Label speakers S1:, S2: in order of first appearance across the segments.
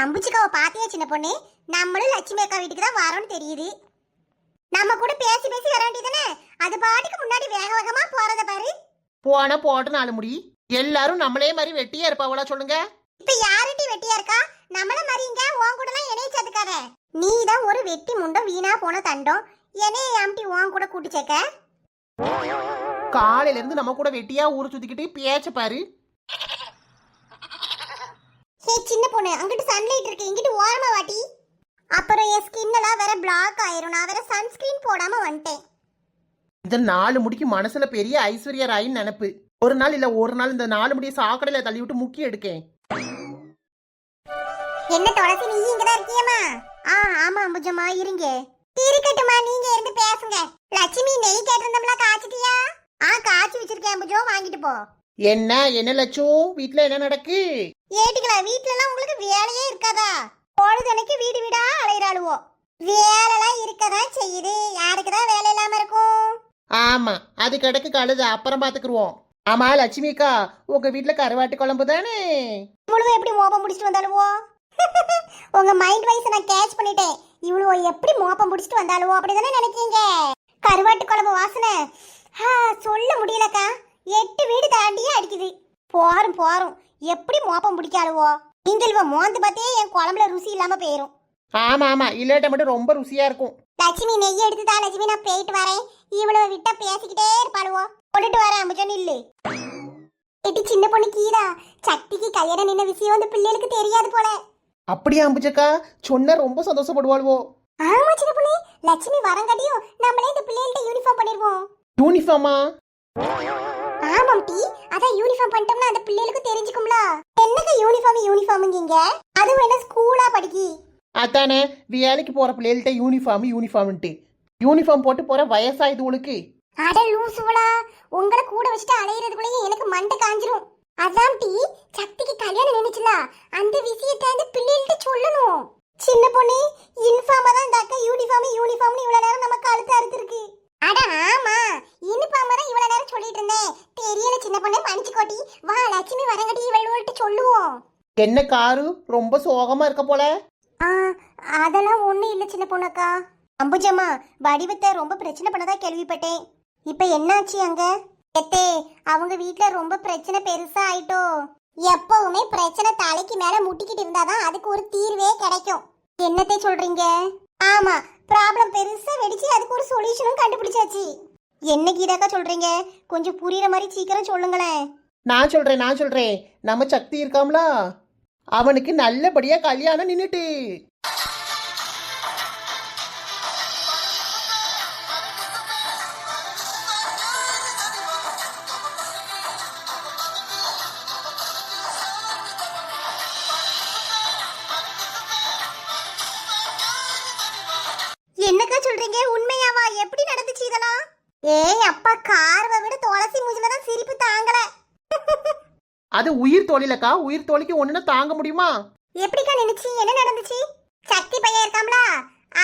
S1: அம்புச்சிக்காவை பாத்தியா சின்ன பொண்ணு? நம்மளும் லட்சுமி அக்கா வீட்டுக்கு தான் வரோம்னு தெரியுது. நம்ம கூட பேசி பேசி வர வேண்டியதானே? அது பாட்டுக்கு முன்னாடி வேக வேகமா போறத பாரு.
S2: போன போட்டு 4 முடி எல்லாரும் நம்மளே மாதிரி வெட்டியா இருப்பாவளா சொல்லுங்க.
S1: இப்ப யாருட்டி வெட்டியா இருக்கா? நம்மள மாதிரிங்க உன் கூட எல்லாம் இணைய சேர்த்துக்காத. நீ தான் ஒரு வெட்டி முண்டம் வீணா போன தண்டம். என்னைய ஆம்டி உன் கூட கூட்டு சேர்க்க?
S2: காலையில இருந்து நம்ம கூட வெட்டியா ஊரு சுத்திக்கிட்டு பேச்ச பாரு.
S1: ஹே சின்ன பொண்ணு, அங்கிட்டு சன்லைட் இருக்கு, இங்கிட்டு ஓரமா வாட்டி. அப்புறம் என் ஸ்கின் எல்லாம் வேற பிளாக் ஆயிரும். நான் வேற சன்ஸ்கிரீன் போடாம வந்துட்டேன்.
S2: இந்த 4 முடிக்கு மனசுல பெரிய ஐஸ்வர்யா ராயின்னு நினைப்பு. ஒரு நாள் இல்ல ஒரு நாள் இந்த 4 முடிய சாக்கடையில தள்ளி விட்டு முக்கி எடுக்கேன்.
S1: என்ன துளசி, நீ இங்கதான் இருக்கியம்மா? ஆமா அம்புஜம்மா, இருங்க. இருக்கட்டுமா, நீங்க இருந்து பேசுங்க. லட்சுமி நெய் கேட்டிருந்தோம்ல, காய்ச்சிட்டியா? காய்ச்சி வச்சிருக்கேன் அம்புஜம், வாங்கிட்டு போ.
S2: என்ன லட்சு, வீட்டுல என்ன நடக்கு?
S1: ஏட்டுங்களா, வீட்டுல எல்லாம் உங்களுக்கு வேலையே இருக்காதா? பொழுதனைக்கு வீடு வீடா அலையிறாளுவோ. வேலைலாம் இருக்கதான் செய்யுது. யாருக்குதான் வேலை இல்லாம இருக்கும்?
S2: ஆமா, அது கிடக்கு கழுது, அப்புறம் பாத்துக்குருவோம். ஆமா லட்சுமிக்கா, உங்க வீட்டுல கருவாட்டு குழம்பு தானே?
S1: இவ்வளவு எப்படி மோப்பம் முடிச்சிட்டு வந்தாலுவோ? உங்க மைண்ட் வைஸ் நான் கேட்ச் பண்ணிட்டேன். இவ்வளவு எப்படி மோப்பம் முடிச்சிட்டு வந்தாலுவோ அப்படிதானே நினைக்கீங்க? கருவாட்டு குழம்பு வாசனை சொல்ல முடியலக்கா. 8 வீடு தாண்டியே அடிக்குது. போரும் போரும், எப்படி மோப்பம் பிடிக்காளுவோ? நீங்க மோந்து பார்த்தே என் குழம்புல ருசி இல்லாம போயிரும்.
S2: ஆமா ஆமா, இல்லாட்ட மட்டும் ரொம்ப ருசியா இருக்கும்.
S1: லட்சுமி நெய் எடுத்துதா லட்சுமி, நான் போயிட்டு வரேன். இவ்வளவு விட்டா பேசிக்கிட்டே இருப்பாளுவோ. கொண்டுட்டு வரேன் அம்புஜன், இல்லு. எட்டி சின்ன பொண்ணு கீதா, சக்திக்கு கல்யாணம் நின்ன விஷயம் அந்த பிள்ளைகளுக்கு தெரியாது போல.
S2: அப்படியா அம்புஜக்கா? சொன்ன ரொம்ப சந்தோஷப்படுவாள்வோ.
S1: ஆமா சின்ன பொண்ணு, லட்சுமி வரங்காட்டியும் நம்மளே இந்த பிள்ளைகள்ட்ட யூனிஃபார்ம் பண்ணிடுவோம்.
S2: யூனிஃபார்மா?
S1: ஆமாம் டி, அதான் யூனிஃபார்ம் பண்ணிட்டோம்னா அந்த பிள்ளைகளுக்கு தெரிஞ்சுக்கும்ல. என்னங்க யூனிஃபார்ம்ங்கீங்க? அதுவும் என்ன ஸ்கூலா படிக்கி?
S2: அதானே, வேலைக்கு போற பிள்ளைகள்ட்ட யூனிஃபார்ம்ட்டு யூனிஃபார்ம் போட்டு போற வயசாயுது உனக்கு.
S1: அட லூசுவலா, உங்களை கூட வச்சுட்டு அலையிறதுக்குள்ளேயே எனக்கு மண்டை காஞ்சிரும். அதான் டி, சக்திக்கு கல்யாணம் நினைச்சுல, அந்த விஷயத்தை அந்த பிள்ளைகள்ட்ட சொல்லணும். சின்ன பொண்ணு, யூனிஃபார்மா தான் இந்த அக்கா யூனிஃபார்ம்னு இவ்வளவு நேரம் நம்ம கழுத்து அறுத்துருக்கு. அட ஆமா, யூனிஃபார்மா தான் இவ்வளவு நேரம் சொல்லிட்டு இருந்தேன். தெரியல சின்ன பொண்ணு, மன்னிச்சுக்கோட்டி. வா லட்சுமி வரங்கட்டி இவள்கிட்ட சொல்லுவோம்.
S2: என்ன காரு ரொம்ப சோகமா இருக்க போல?
S1: அதெல்லாம் ஒண்ணும் இல்ல சின்ன பொண்ணக்கா. அம்புஜம்மா, வடிவத்தை ரொம்ப பிரச்சனை பண்ணதா கேள்விப்பட்டேன். இப்ப என்னாச்சு அங்க? எத்தே, அவங்க வீட்டுல ரொம்ப பிரச்சனை பெருசா ஆயிட்டோ. எப்பவுமே பிரச்சனை தலைக்கு மேல முட்டிக்கிட்டு இருந்தாதான் அதுக்கு ஒரு தீர்வே கிடைக்கும். என்னத்தை சொல்றீங்க? ஆமா, ப்ராப்ளம் பெருசா வெடிச்சு அதுக்கு ஒரு சொல்யூஷனும் கண்டுபிடிச்சாச்சு. என்ன கீதாக்கா சொல்றீங்க? கொஞ்சம் புரியுற மாதிரி சீக்கிரம் சொல்லுங்களேன்.
S2: நான் சொல்றேன். நம்ம சக்தி இருக்காம்ல, அவனுக்கு நல்லபடியா கல்யாணம் நின்னுட்டு.
S1: என்னக்கா சொல்றீங்க? உண்மையாவா? எப்படி நடந்துச்சு இதெல்லாம்? ஏய் அப்பா, கார்வை விட துளசி மூஞ்சில தான் சிரிப்பு தாங்கல.
S2: அது உயிர் தோழிலக்கா, உயிர் தோழிக்கு ஒண்ணுன்னா தாங்க முடியுமா?
S1: எப்படிக்கா நினைச்சு? என்ன நடந்துச்சு? சக்தி பையன் இருக்காம்ல,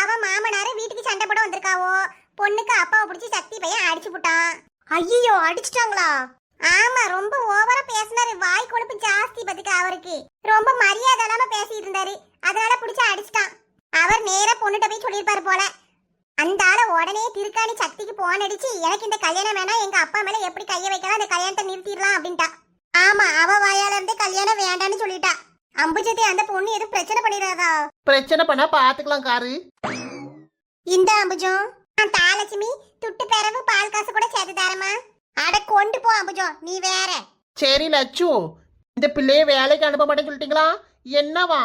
S1: அவன் மாமனார வீட்டுக்கு சண்டை போட வந்திருக்காவோ. பொண்ணுக்கு அப்பாவை பிடிச்சி சக்தி பையன் அடிச்சு போட்டான். ஐயோ, அடிச்சிட்டாங்களா? ஆமா, ரொம்ப ஓவரா பேசினாரு. வாய் கொழுப்பு ஜாஸ்தி பத்துக்கு அவருக்கு. ரொம்ப மரியாதை இல்லாம பேசிட்டு இருந்தாரு. அதனால பிடிச்சி அடிச்சிட்டான். அவர் நேரா பொண்ணுட்ட போய் சொல்லியிருப்பாரு போல. அந்த ஆள உடனே திருக்காணி சக்திக்கு போன் அடிச்சு, எனக்கு இந்த கல்யாணம் வேணாம், எங்க அப்பா மேல எப்படி கைய வைக்கலாம், அந்த கல்யாணத்தை நிறுத்திடலாம் அப்படின்ட்டா. ஆமா, அவ வாயால இருந்தே கல்யாணம் வேண்டான்னு சொல்லிட்டா. அம்புஜத்தை அந்த பொண்ணு எதுவும் பிரச்சனை பண்ணிடாதா?
S2: பிரச்சனை பண்ணா பாத்துக்கலாம் காரு.
S1: இந்த அம்புஜம், நான் தாலட்சுமி துட்டு பெறவு பால் காசு கூட சேர்த்து தரமா? அட கொண்டு போ அம்புஜம், நீ வேற.
S2: சரி லட்சு, இந்த பிள்ளைய வேலைக்கு அனுப்ப மாட்டேன்னு சொல்லிட்டீங்களா? என்னவா?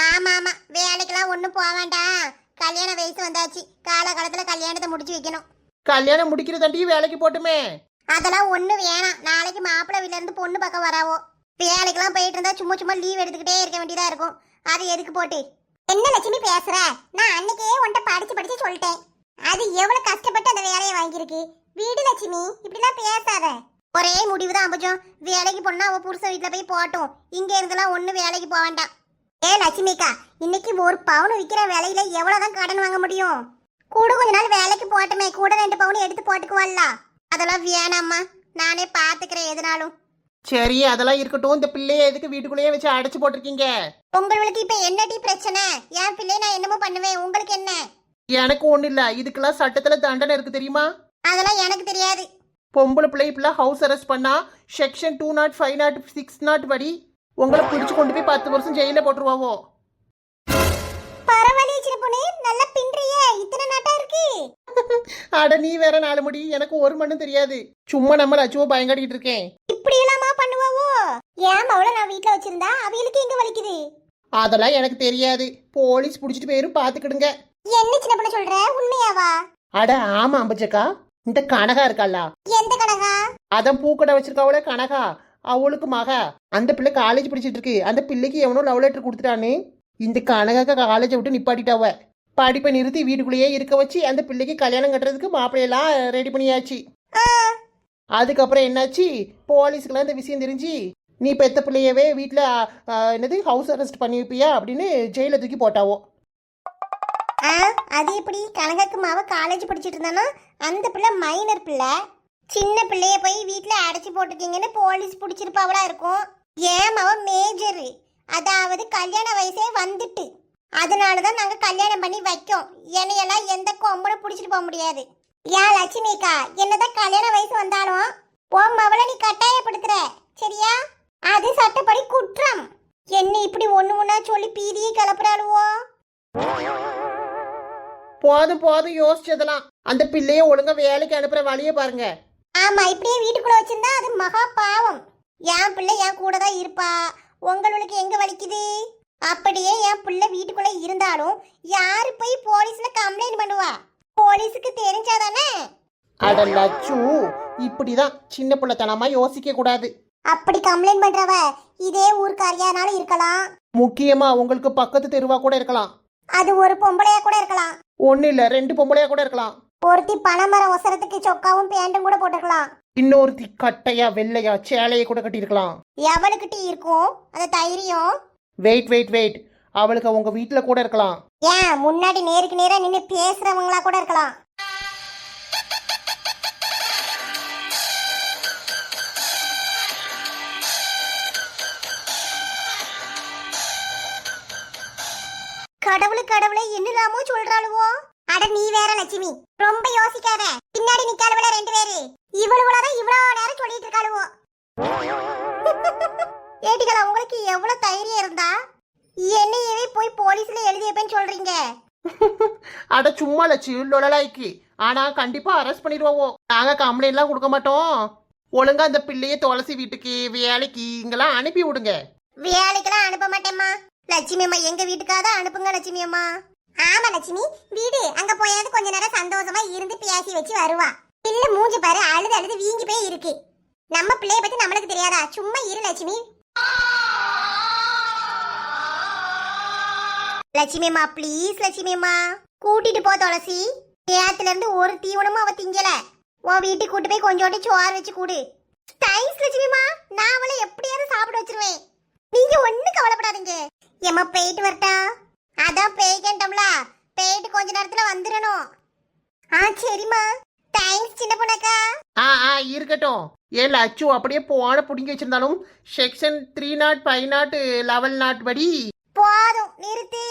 S1: ஆமா, வேலைக்கெல்லாம் ஒண்ணும் போக வேண்டாம். கல்யாண வயசு வந்தாச்சு, காலகாலத்துல கல்யாணத்தை முடிச்சு வைக்கணும்.
S2: கல்யாணம் முடிக்கிறதாண்டி வேலைக்கு போட்டுமே.
S1: அதெல்லாம் ஒண்ணு வேணாம். நாளைக்கு மாப்பிள்ளை வீட்டுல இருந்து பொண்ணு பக்கம் வராவோ. வேலைக்கெல்லாம் போயிட்டு இருந்தா சும்மா லீவ் எடுத்துக்கிட்டே இருக்க வேண்டியதா இருக்கும். அது எதுக்கு போட்டு? என்ன லட்சுமி பேசுற? நான் அன்னைக்கே உன்ட்ட படிச்சு சொல்லிட்டேன். அது எவ்வளவு கஷ்டப்பட்டு அந்த வேலையை வாங்கியிருக்கு. வீடு லட்சுமி, இப்படிலாம் பேசாத. ஒரே முடிவுதான் அம்புஜம், வேலைக்கு போனா அவ புருஷ வீட்டுல போய் போட்டோம். இங்க இருந்தெல்லாம் ஒண்ணு வேலைக்கு போக வேண்டாம். லட்சுமிக்கா, இன்னைக்கு ஒரு பவுன் விற்கிற விலையில எவ்வளவுதான் கடன் வாங்க முடியும்? கூட கொஞ்ச நாள் வேலைக்கு போட்டுமே, கூட 2 பவுன் எடுத்து போட்டுக்குவல்ல. அதெல்லாம் வேணாம்மா, நானே பாத்துக்கிறேன் எதுனாலும்.
S2: சரி அதெல்லாம் இருக்கட்டும். இந்த பிள்ளைய எதுக்கு வீட்டுக்குள்ளேயே வச்சு அடைச்சு போட்டிருக்கீங்க?
S1: உங்களுக்கு இப்ப என்னடி பிரச்சனை? என் பிள்ளை நான் என்னமோ பண்ணுவேன், உங்களுக்கு என்ன?
S2: எனக்கு ஒண்ணு இல்ல. இதுக்கெல்லாம் சட்டத்துல தண்டனை இருக்கு தெரியுமா?
S1: அதெல்லாம் எனக்கு தெரியாது.
S2: பொம்பளை பிள்ளை இப்பெல்லாம் ஹவுஸ் அரெஸ்ட் பண்ணா செக்ஷன் 205 6 படி உங்களை பிடிச்சு கொண்டு போய் 10 வருஷம் ஜெயில போட்டுருவாவோ.
S1: பரவாயில்லை சின்ன பொண்ணு, நல்லா பின்றியே, இத்தனை நாட்டா இருக்கு.
S2: அட நீ வேற 4 முடி, எனக்கு ஒரு மண்ணும் தெரியாது. சும்மா நம்ம லட்சுவோ பயங்காட்டிட்டு இருக்கேன்.
S1: இப்படி எல்லாமா பண்ணுவாவோ? ஏன் அவளை நான் வீட்டுல வச்சிருந்தா அவிகளுக்கு எங்க வலிக்குது?
S2: அதெல்லாம் எனக்கு தெரியாது. போலீஸ் புடிச்சிட்டு போயிரும், பாத்துக்கிடுங்க.
S1: என்ன சின்ன பொண்ணு சொல்ற, உண்மையாவா?
S2: அட ஆமா அம்பச்சக்கா, இந்த கனகா இருக்காள,
S1: எந்த கனகா?
S2: அதான் பூக்கடை வச்சிருக்காவள கனகா, அவளுக்கு மகா. அந்த பிள்ளை காலேஜ் படிச்சிட்டு இருக்கு. அந்த பிள்ளைக்கு எவனோ லவ் லெட்டர் கொடுத்துட்டான்னு இந்த கனகாக்க காலேஜை விட்டு நிப்பாட்டிட்டாவ. படிப்பை நிறுத்தி வீட்டுக்குள்ளேயே இருக்க வச்சு அந்த பிள்ளைக்கு கல்யாணம் கட்டுறதுக்கு மாப்பிள்ளையெல்லாம் ரெடி பண்ணியாச்சு. அதுக்கப்புறம் என்னாச்சு, போலீஸுக்கெல்லாம் இந்த விஷயம் தெரிஞ்சு நீ பெத்த பிள்ளையவே வீட்டில் என்னது ஹவுஸ் அரெஸ்ட் பண்ணி வைப்பியா அப்படின்னு ஜெயில தூக்கி போட்டாவோ.
S1: அது எப்படி? கனகாக்கு மாவ காலேஜ் படிச்சிட்டு இருந்தானா? அந்த பிள்ளை மைனர் பிள்ளை, சின்ன பிள்ளைய போய் வீட்டுல அடைச்சி போட்டுருக்கீங்கன்னு போலீஸ் பிடிச்சிருப்பாவளா இருக்கும். ஏன் மாவ மேஜரு, அதாவது கல்யாண வயசே வந்துட்டு, அதனாலதான் நாங்க கல்யாணம் பண்ணி வைக்கோம். என்னையெல்லாம் எந்த கொம்பனை பிடிச்சிட்டு போக முடியாது. ஏன் லட்சுமிக்கா, என்னதான் கல்யாண வயசு வந்தாலும் உன் மவளை நீ கட்டாயப்படுத்துற, சரியா? அது சட்டப்படி குற்றம். என்ன இப்படி ஒண்ணு ஒண்ணா சொல்லி பீதியை கிளப்புறாளுவோ?
S2: போதும் போதும் யோசிச்சதெல்லாம். அந்த பிள்ளைய ஒழுங்கா வேலைக்கு அனுப்புற வழியை பாருங்க.
S1: ஆமா, இப்படியே வீட்டுக்குள்ள வச்சிருந்தா அது மகா பாவம். என் பிள்ளை என் கூட தான் இருப்பா, உங்களுக்கு எங்க வலிக்குது? அப்படியே என் பிள்ளை வீட்டுக்குள்ள இருந்தாலும் யாரு போய் போலீஸ்ல கம்ப்ளைண்ட் பண்ணுவா? போலீஸுக்கு தெரிஞ்சாதானே.
S2: அட லட்சு, இப்படிதான் சின்ன பிள்ளைத்தனமா யோசிக்க கூடாது.
S1: அப்படி கம்ப்ளைண்ட் பண்றவ இதே ஊர்க்காரியானாலும் இருக்கலாம்,
S2: முக்கியமா உங்களுக்கு பக்கத்து தெருவா கூட இருக்கலாம்.
S1: அது ஒரு பொம்பளையா கூட இருக்கலாம்,
S2: ஒண்ணு இல்ல 2 பொம்பளையா கூட இருக்கலாம்.
S1: ஒருத்தி பணமர ஒசரத்துக்கு சொக்காவும் பேண்டும் கூட போட்டிருக்கலாம்,
S2: இன்னொருத்தி கட்டையா வெள்ளையா சேலையை கூட கட்டியிருக்கலாம்.
S1: எவளுக்கிட்ட இருக்கும் அந்த தைரியம்?
S2: வெயிட், அவளுக்கு அவங்க வீட்டுல கூட இருக்கலாம்.
S1: ஏன் முன்னாடி நேருக்கு நேரா நின்று பேசுறவங்களா கூட இருக்கலாம். கடவுளை என்னலாமோ சொல்றாளுவோ. அட நீ வேற லட்சுமி, ரொம்ப யோசிக்காத. பின்னாடி நிக்காளுவல 2 பேரு, இவளுவளதான் இவ்வளவு நேரம் சொல்லிட்டு இருக்காளுவோ. ஏடிகளா, உங்களுக்கு எவ்வளவு தைரியம் இருந்தா என்னையவே போய் போலீஸ்ல எழுதி வைப்பேன்னு சொல்றீங்க?
S2: அட சும்மா லட்சு லொலலாய்க்கு. ஆனா கண்டிப்பா அரெஸ்ட் பண்ணிடுவோம். நாங்க கம்ப்ளைண்ட் எல்லாம் கொடுக்க மாட்டோம். ஒழுங்கா அந்த பிள்ளைய துளசி வீட்டுக்கு வேலைக்கு இங்கெல்லாம் அனுப்பி விடுங்க.
S1: வேலைக்கெல்லாம் அனுப்ப மாட்டேம்மா. லட்சுமி அம்மா எங்க வீட்டுக்காக அனுப்புங்க லட்சுமி அம்மா. ஆமா லட்சுமி, வீடு அங்க போயாவது கொஞ்ச நேரம் சந்தோஷமா இருந்து பேசி வச்சு வருவா. பிள்ளை மூஞ்சி பாரு, அழுது அழுது வீங்கி போய் இருக்கு. நம்ம பிள்ளைய பத்தி நம்மளுக்கு தெரியாதா? சும்மா இரு லட்சுமி. லட்சுமி அம்மா ப்ளீஸ், லட்சுமி அம்மா கூட்டிட்டு போ. துளசி நேரத்துல இருந்து ஒரு தீவனமும் அவ திங்கல. உன் வீட்டுக்கு கூட்டு போய் கொஞ்சோண்டு சோறு வச்சு கூடு. தேங்க்ஸ் லட்சுமி அம்மா, நான் அவளை எப்படியாவது சாப்பிட வச்சிருவேன். நீங்க ஒண்ணு கவலைப்படாதீங்க. ஏமா போயிட்டு வரட்டா? அதான் பேய்கண்டம்ல, போயிட்டு கொஞ்ச நேரத்துல வந்துடணும். சரிம்மா. தேங்க்ஸ் சின்ன பொண்ணக்கா.
S2: இருக்கட்டும். ஏன் லட்சு அப்படியே போன புடிங்கி வச்சிருந்தாலும் செக்ஷன் 305 11 படி
S1: போதும், நிறுத்து.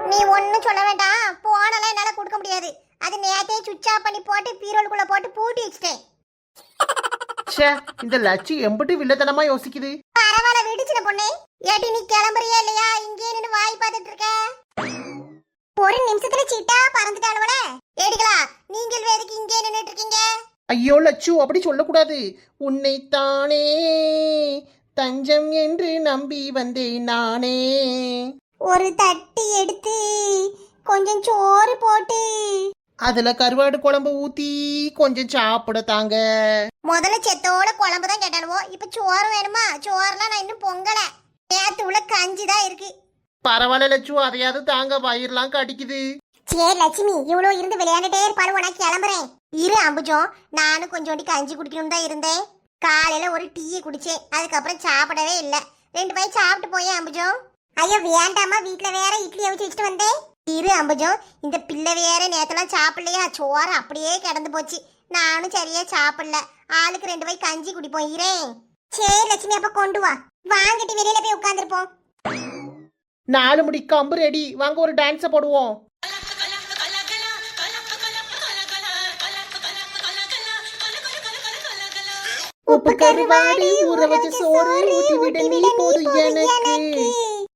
S1: நீ ஒன்னும் சொல்ல வேண்டாம். போனெல்லாம் என்னால கொடுக்க முடியாது. அது நேத்தே சுவிட்ச் ஆஃப் பண்ணி போட்டு பீரோலுக்குள்ள போட்டு பூட்டி வச்சிட்டேன்.
S2: இந்த லட்சு எம்பிட்டு வில்லத்தனமா யோசிக்குது.
S1: பரவாயில்ல விடு சின்ன பொண்ணே. ஏடி நீ கிளம்புறியா இல்லையா? இங்கே நின்னு வாய் பார்த்துட்டு இருக்க. ஒரு நிமிஷத்துல சீட்டா பறந்துட்டாளவள. ஏடிகளா, நீங்கள் வேறக்கு இங்கே நின்னுட்டு இருக்கீங்க?
S2: ஐயோ லட்சு, அப்படி சொல்லக்கூடாது. உன்னைத்தானே தஞ்சம் என்று நம்பி வந்தேன் நானே.
S1: ஒரு தட்டி எடுத்து கொஞ்சம் சோறு போட்டு
S2: அதுல கருவாடு குழம்பு ஊத்தி கொஞ்சம் சாப்பிட தாங்க.
S1: முதல்ல செத்தோட குழம்பு தான் கேட்டாலுவோ, இப்ப சோறு வேணுமா? சோறுலாம் நான் இன்னும் பொங்கல. நேத்து உள்ள கஞ்சி தான் இருக்கு.
S2: பரவாயில்ல லட்சு, அதையாவது தாங்க, வயிறுலாம் கடிக்குது.
S1: சரி லட்சுமி, இவ்வளவு இருந்து விளையாண்டுட்டே இருப்பாரு. உனக்கு கிளம்புறேன் இரு. அம்புஜம், நானும் கொஞ்சோண்டி கஞ்சி குடிக்கணும் தான் இருந்தேன். காலையில ஒரு டீயை குடிச்சேன், அதுக்கப்புறம் சாப்பிடவே இல்லை. 2 பை சாப்பிட்டு போயேன் அம்புஜம். ஐயோ வேண்டாமா, வீட்டுல வேற இட்லி அவிச்சு வச்சுட்டு வந்தேன். இரு அம்புஜம், இந்த பிள்ளை வேற நேத்தெல்லாம் சாப்பிடலையா, சோறு அப்படியே கிடந்து போச்சு. நானும் சரியா சாப்பிடல. ஆளுக்கு 2 வாய் கஞ்சி குடிப்போம். இரேன். சரி லட்சுமி, அப்ப கொண்டு வா. வாங்கிட்டு வெளியில போய் உட்காந்துருப்போம்.
S2: 4 முடி கம்பு ரெடி, வாங்க ஒரு டான்ஸை போடுவோம். உப்பு கருவாடி ஊற வச்ச சோறு ஊட்டி விட நீ போது எனக்கு.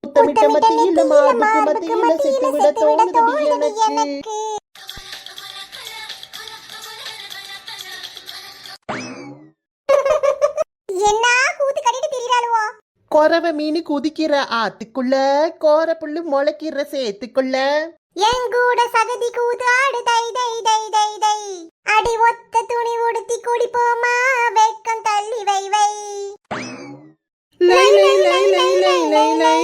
S2: முத்தமிட்ட மத்தியில மார்புக்கு மத்தியில செத்து விட தோணுது எனக்கு.
S1: என்ன கூத்து கட்டிட்டு திரிறாளுவோ?
S2: கொரவ மீன் குதிக்கிற ஆத்துக்குள்ள கோர புல்லு முளைக்கிற சேத்துக்குள்ள
S1: எங்கூட சகதி கூத்தாடு தை தை தை தை தை. அடி ஒத்த துணி உடுத்தி குடிப்போமா, வெக்கம் தள்ளி வை வை.
S2: லை லை லை லை லை லை லை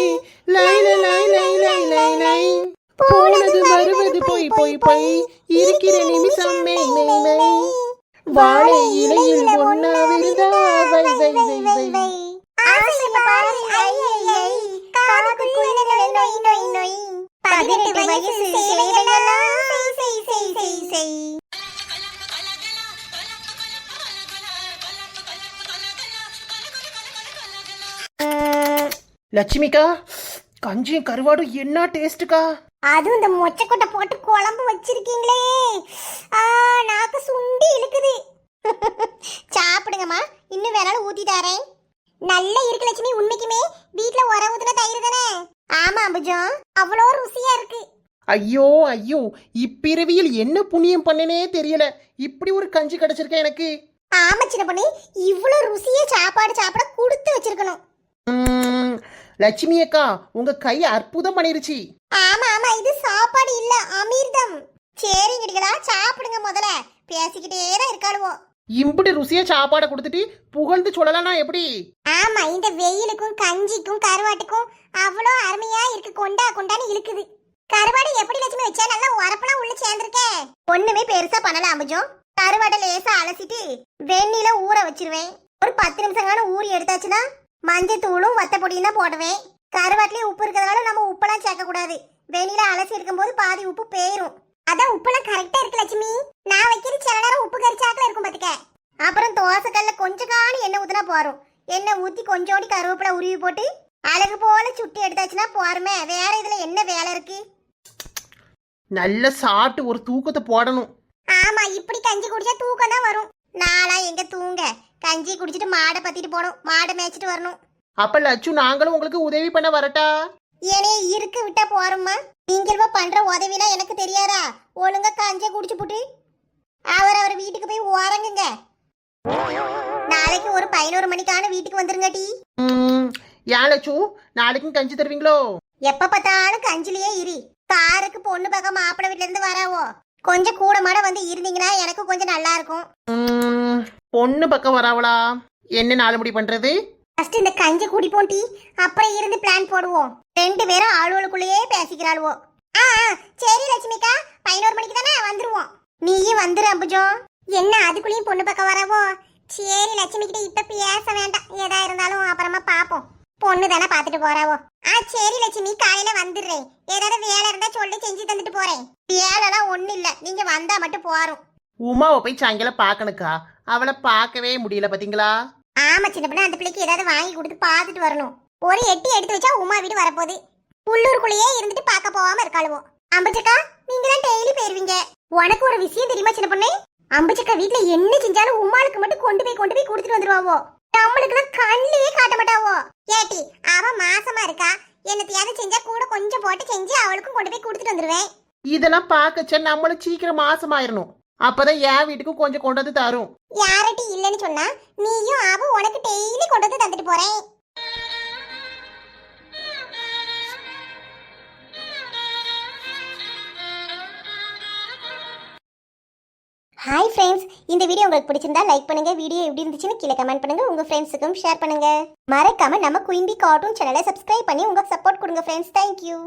S2: லை லை லை லை லை லை லை. போனது வருவது போய் போய் போய் இருக்கிற நிமிஷம் மெய் மெய் மெய். வாழை இலையில் ஒன்னா விருதா வை வை வை வை வை.
S1: ஆசைய பாரு ஐ ஐ ஐ, காதுக்குள்ள நொய் நொய் நொய். 18 வயசு சேவையெல்லாம் செய் செய் செய் செய்.
S2: லட்சுமிக்கா, கஞ்சியும் கருவாடும் என்ன டேஸ்ட்டுக்கா.
S1: அதுவும் இந்த மொச்சக்கொட்டை போட்டு குழம்பு வச்சிருக்கீங்களே, நாக்கு சுண்டி இழுக்குது. சாப்பிடுங்கம்மா, இன்னும் வேணாலும் ஊத்தி தரேன். நல்லா இருக்கு லட்சுமி. உண்மைக்குமே வீட்ல உர ஊத்துன தயிர் தானே? ஆமா அம்புஜம், அவ்வளோ ருசியா இருக்கு.
S2: ஐயோ ஐயோ, இப்பிறவியில் என்ன புண்ணியம் பண்ணனே தெரியல, இப்படி ஒரு கஞ்சி கிடைச்சிருக்க எனக்கு.
S1: ஆமா சின்ன பொண்ணு, இவ்வளோ ருசியா சாப்பாடு சாப்பிட கொடுத்து வச்சிருக்கணும்.
S2: லட்சுமி அக்கா, உங்க கை அற்புதம் பண்ணிருச்சு.
S1: ஆமா ஆமா, இது சாப்பாடு இல்ல, அமிர்தம். சரி கிடிகளா, சாப்பிடுங்க. முதல்ல பேசிக்கிட்டே தான் இருக்காளுவோம்.
S2: இம்புட்டு ருசியா சாப்பாடை கொடுத்துட்டு புகழ்ந்து சொல்லலாம் எப்படி?
S1: ஆமா, இந்த வெயிலுக்கும் கஞ்சிக்கும் கருவாட்டுக்கும் அவ்வளோ அருமையா இருக்கு. கொண்டா கொண்டான்னு இழுக்குது. கருவாடு எப்படி லட்சுமி வச்சா நல்லா உரப்பெல்லாம் உள்ள சேர்ந்துருக்கே? ஒண்ணுமே பெருசா பண்ணல அம்புஜம். கருவாடை லேசா அலசிட்டு வெந்நில ஊற வச்சிருவேன். ஒரு 10 நிமிஷம் ஊறி எடுத்தாச்சுன்னா மஞ்சத்தூளும் வத்த பொடியும் தான் போடுவேன். கருவாட்டிலேயே உப்பு இருக்கிறதுனால நம்ம உப்பெல்லாம் சேர்க்க கூடாது. வெந்நில அலசி இருக்கும்போது பாதி உப்பு போயிரும். அதான் உப்பெல்லாம் கரெக்டா இருக்கு லட்சுமி. நான் வைக்கிறது சில நேரம் உப்பு கரிச்சாக்கல இருக்கும் பாத்துக்க. அப்புறம் தோசைக்கல்ல கொஞ்சம் காணி எண்ணெய் ஊத்துனா போறோம். எண்ணெய் ஊத்தி கொஞ்சோடி கருவேப்பிலை உருவி போட்டு அழகு போல சுட்டி எடுத்தாச்சுன்னா போறமே. வேற இதுல என்ன வேலை இருக்கு?
S2: நல்ல சாப்பிட்டு ஒரு தூக்கத்தை போடணும்.
S1: ஆமா, இப்படி கஞ்சி குடிச்சா தூக்கம் தான் வரும். நாளா எங்க தூங்க? கஞ்சி குடிச்சிட்டு மாடை பத்திட்டு போகணும், மாடை மேய்ச்சிட்டு வரணும்.
S2: அப்ப லட்சு, நாங்களும் உங்களுக்கு உதவி பண்ண வரட்டா?
S1: ஏனே இருக்கு விட்டா போறோம்மா. நீங்க பண்ற உதவினா எனக்கு தெரியாதா? ஒழுங்கா கஞ்சி குடிச்சு புட்டு அவர் வீட்டுக்கு போய் உறங்குங்க. நாளைக்கு ஒரு 11 மணிக்கான வீட்டுக்கு வந்துருங்க டி.
S2: ஏன் லட்சு, நாளைக்கும் கஞ்சி தருவீங்களோ?
S1: எப்ப பார்த்தாலும் கஞ்சிலேயே இரு. காருக்கு பொண்ணு பக்கம் மாப்பிள்ளை வீட்டுல இருந்து வராவோ, கொஞ்சம் கூட மாட வந்து இருந்தீங்கன்னா எனக்கு கொஞ்சம் நல்லா இருக்கும்.
S2: பொண்ணு பக்கம் வராவளா? என்ன 4 முடி பண்றது?
S1: ஃபர்ஸ்ட் இந்த கஞ்சி குடிப்போம் டி, அப்புறம் இருந்து பிளான் போடுவோம். 2 பேரும் ஆளுகளுக்குள்ளேயே பேசிக்கிறாளுவோ. சரி லட்சுமிக்கா, 11 மணிக்கு தானே வந்துருவோம். நீயும் வந்துரு அம்புஜம். என்ன அதுக்குள்ளேயும் பொண்ணு பக்கம் வரவோ? சரி லட்சுமி கிட்ட இப்ப பேச வேண்டாம், ஏதா இருந்தாலும் அப்புறமா பாப்போம். பொண்ணு தானே பாத்துட்டு போறாவோ. சரி லட்சுமி, காலையில வந்துடுறேன். ஏதாவது வேலை இருந்தா சொல்லி செஞ்சு தந்துட்டு போறேன். வேலைலாம் ஒண்ணு இல்ல, நீங்க வந்தா மட்டும் போறோம்.
S2: உமாவை போய் சாயங்காலம் பாக்கணுக்கா, அவளை பார்க்கவே முடியல பாத்தீங்களா?
S1: ஆமா சின்ன பொண்ணு, அந்த பிள்ளைக்கு ஏதாவது வாங்கி கொடுத்து பாத்துட்டு வரணும். ஒரு எட்டி எடுத்து வச்சா உமா வீடு வரப்போகுது. உள்ளூருக்குள்ளேயே இருந்துட்டு பார்க்க போகாம இருக்காளுவோ. அம்பச்சக்கா, நீங்க தான் டெய்லி போயிருவீங்க. உனக்கு ஒரு விஷயம் தெரியுமா சின்ன பொண்ணு? அம்பச்சக்கா வீட்டுல என்ன செஞ்சாலும் உமாளுக்கு மட்டும் கொண்டு போய் கொடுத்துட்டு வந்துருவாவோ. நம்மளுக்கு எல்லாம் கண்ணிலேயே காட்ட மாட்டாவோ. ஏட்டி, அவ மாசமா இருக்கா, என்னத்தையாவது செஞ்சா கூட கொஞ்சம் போட்டு செஞ்சு அவளுக்கும் கொண்டு போய் கொடுத்துட்டு வந்துருவேன்.
S2: இதெல்லாம் பாக்கச்ச நம்மளும் சீக்கிரம் மாசமாயிரணும். அப்பதான் என் வீட்டுக்கும் கொஞ்சம் கொண்டு வந்து தரும்.
S1: யார்ட்டி இல்லன்னு சொன்னா நீயும் அவ உனக்கு டெய்லி கொண்டு வந்து தந்துட்டு போறேன். ஹாய் ஃப்ரெண்ட்ஸ், இந்த வீடியோ உங்களுக்கு பிடிச்சிருந்தா லைக் பண்ணுங்க. வீடியோ எப்படி இருந்துச்சுன்னு கீழே கமெண்ட் பண்ணுங்க. உங்க ஃப்ரெண்ட்ஸுக்கும் ஷேர் பண்ணுங்க. மறக்காம நம்ம குயின்பி கார்ட்டூன் சேனலை சப்ஸ்கிரைப் பண்ணி உங்க சப்போர்ட் கொடுங்க ஃப்ரெண்ட்ஸ். தேங்க்யூ.